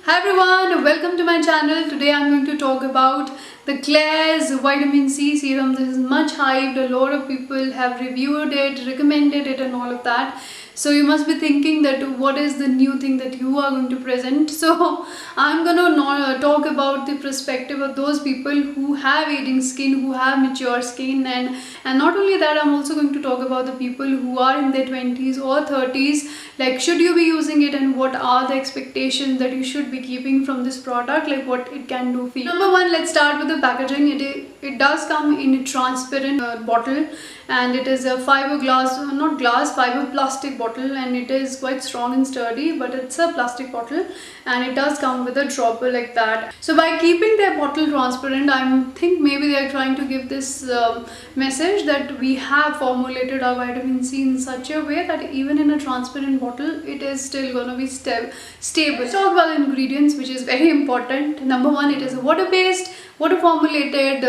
Hi everyone, welcome to my channel. Today I'm going to talk about the Klairs Vitamin C Serum. This is much hyped. A lot of people have reviewed it, recommended it and all of that. So you must be thinking that what is the new thing that you are going to present. So I'm going to talk about the perspective of those people who have aging skin, who have mature skin, and not only that, I'm also going to talk about the people who are in their 20s or 30s. Like, should you be using it and what are the expectations that you should be keeping from this product, like what it can do for you. Number one, let's start with the packaging. It does come in a transparent bottle, and it is a fiber plastic bottle, and it is quite strong and sturdy, but it's a plastic bottle and it does come with a dropper like that. So by keeping their bottle transparent, I think maybe they are trying to give this message that we have formulated our vitamin C in such a way that even in a transparent bottle it is still going to be stable. Let's talk about the ingredients, which is very important. Number one, it is a water-based, water formulated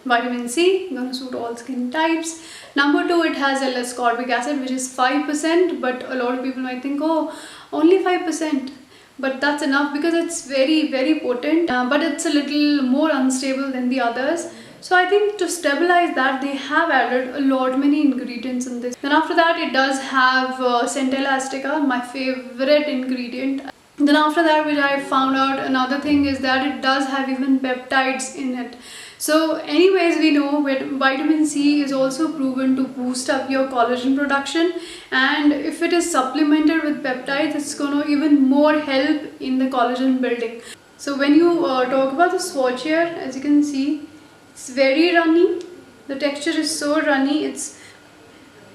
vitamin C, going to suit all skin types. Number two, it has L-ascorbic acid, which is 5%, but a lot of people might think, oh, only 5%. But that's enough because it's very potent, but it's a little more unstable than the others. So I think to stabilize that, they have added a lot many ingredients in this. Then after that, it does have Centella Asiatica, my favorite ingredient. Then after that, which I found out, another thing is that it does have even peptides in it. So anyways, we know that vitamin C is also proven to boost up your collagen production, and if it is supplemented with peptides, it's going to even more help in the collagen building. So when you talk about the swatch here, as you can see, it's very runny. The texture is so runny, it's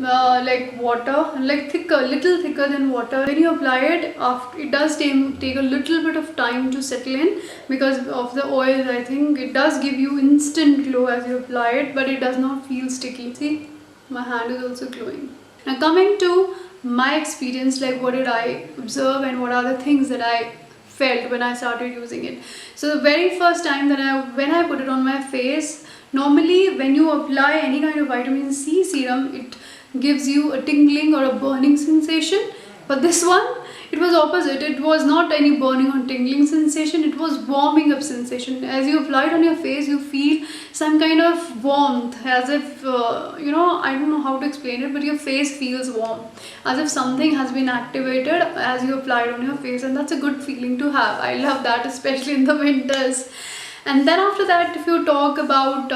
like water, like little thicker than water. When you apply it, it does take a little bit of time to settle in because of the oil. I think it does give you instant glow as you apply it, but it does not feel sticky. See, my hand is also glowing. Now coming to my experience, like what did I observe and what are the things that I felt when I started using it. So the very first time that when I put it on my face, normally when you apply any kind of vitamin C serum, it gives you a tingling or a burning sensation, but this one, it was opposite. It was not any burning or tingling sensation, it was warming up sensation. As you apply it on your face, you feel some kind of warmth, as if I don't know how to explain it, but your face feels warm, as if something has been activated as you apply it on your face, and that's a good feeling to have. I love that, especially in the winters. And then after that, if you talk about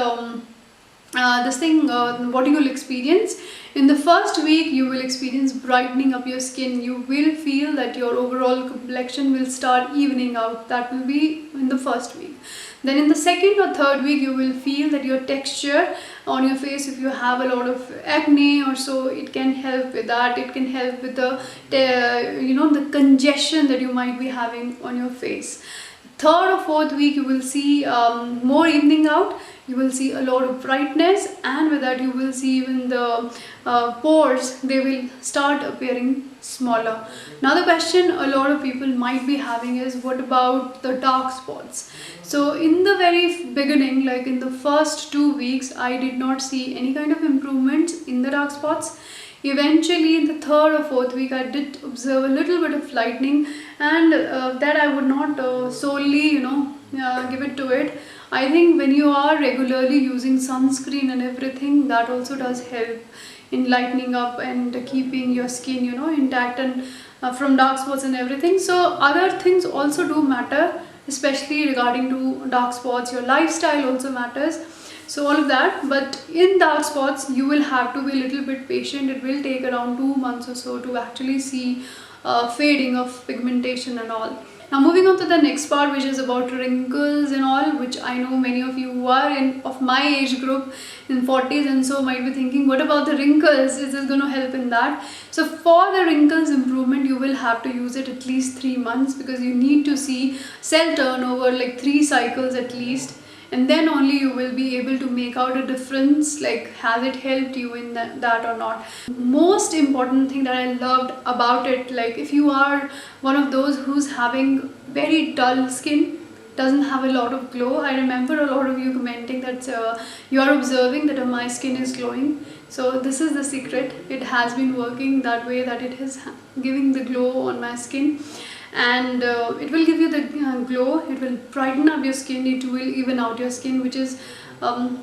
what you will experience in the first week, you will experience brightening up your skin. You will feel that your overall complexion will start evening out. That will be in the first week. Then in the second or third week, you will feel that your texture on your face, if you have a lot of acne or so, it can help with that. It can help with the congestion that you might be having on your face. Third or fourth week, you will see more evening out. You will see a lot of brightness, and with that you will see even the pores, they will start appearing smaller. Now the question a lot of people might be having is, what about the dark spots? So in the very beginning, like in the first 2 weeks, I did not see any kind of improvements in the dark spots. Eventually in the third or fourth week, I did observe a little bit of lightening, and that I would not solely give it to it. I think when you are regularly using sunscreen and everything, that also does help in lightening up and keeping your skin intact and from dark spots and everything. So other things also do matter, especially regarding to dark spots. Your lifestyle also matters. So all of that, but in dark spots, you will have to be a little bit patient. It will take around 2 months or so to actually see fading of pigmentation and all. Now moving on to the next part, which is about wrinkles and all, which I know many of you who are of my age group in 40s and so might be thinking, what about the wrinkles? Is this going to help in that? So for the wrinkles improvement, you will have to use it at least 3 months, because you need to see cell turnover, like 3 cycles at least. And then only you will be able to make out a difference, like has it helped you in that or not. Most important thing that I loved about it, like if you are one of those who's having very dull skin, doesn't have a lot of glow, I remember a lot of you commenting that you are observing that my skin is glowing. So this is the secret. It has been working that way, that it is giving the glow on my skin. and it will give you the glow, it will brighten up your skin, it will even out your skin, which is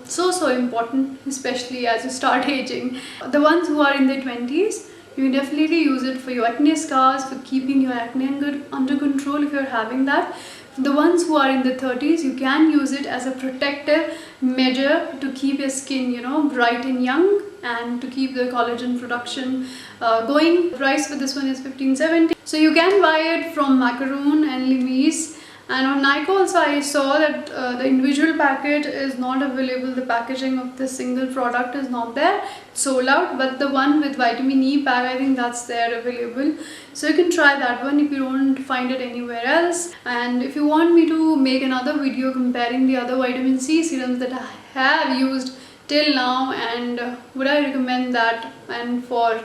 so important, especially as you start aging. The ones who are in their 20s, you can definitely use it for your acne scars, for keeping your acne under control if you're having that. For the ones who are in the 30s, you can use it as a protective measure to keep your skin, you know, bright and young, and to keep the collagen production going. The price for this one is 1570. So you can buy it from Macaroon and Limis. And on Nykaa also I saw that the individual packet is not available. The packaging of this single product is not there, it's sold out. But the one with vitamin E pack, I think that's there available. So you can try that one if you don't find it anywhere else. And if you want me to make another video comparing the other vitamin C serums that I have used till now, and would I recommend that, and for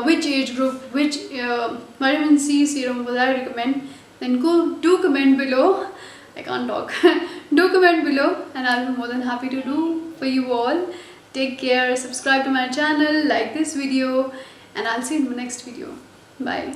which age group, which vitamin C serum would I recommend, then do comment below. I can't talk. Do comment below and I'll be more than happy to do for you all. Take care, subscribe to my channel, like this video, and I'll see you in the next video. Bye.